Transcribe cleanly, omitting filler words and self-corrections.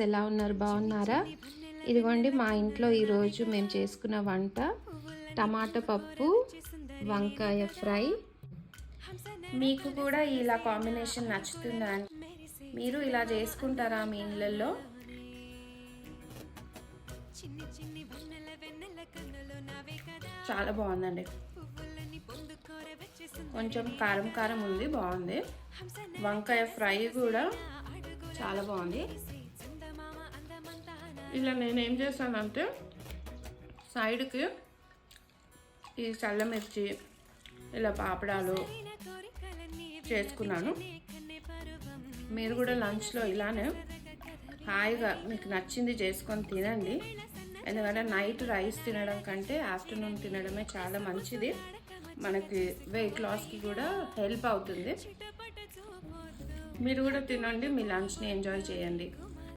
ఎలా ఉన్నారు, బాగున్నారా? ఇదిగోండి మా ఇంట్లో ఈరోజు మేము చేసుకున్న వంట టమాటా పప్పు, వంకాయ ఫ్రై. మీకు కూడా ఇలా కాంబినేషన్ నచ్చుతుందా? మీరు ఇలా చేసుకుంటారా మీ ఇళ్ళల్లో? చాలా బాగుందండి, కొంచెం కారం కారం ఉంది, బాగుంది. వంకాయ ఫ్రై కూడా చాలా బాగుంది. ఇలా నేనేం చేశానంటే సైడ్కి ఈ చల్లమిర్చి, ఇలా పాపడాలు చేసుకున్నాను. మీరు కూడా లంచ్లో ఇలానే హాయిగా మీకు నచ్చింది చేసుకొని తినండి. ఎందుకంటే నైట్ రైస్ తినడం కంటే ఆఫ్టర్నూన్ తినడమే చాలా మంచిది. మనకి వెయిట్ లాస్కి కూడా హెల్ప్ అవుతుంది. మీరు కూడా తినండి, మీ లంచ్ని ఎంజాయ్ చేయండి.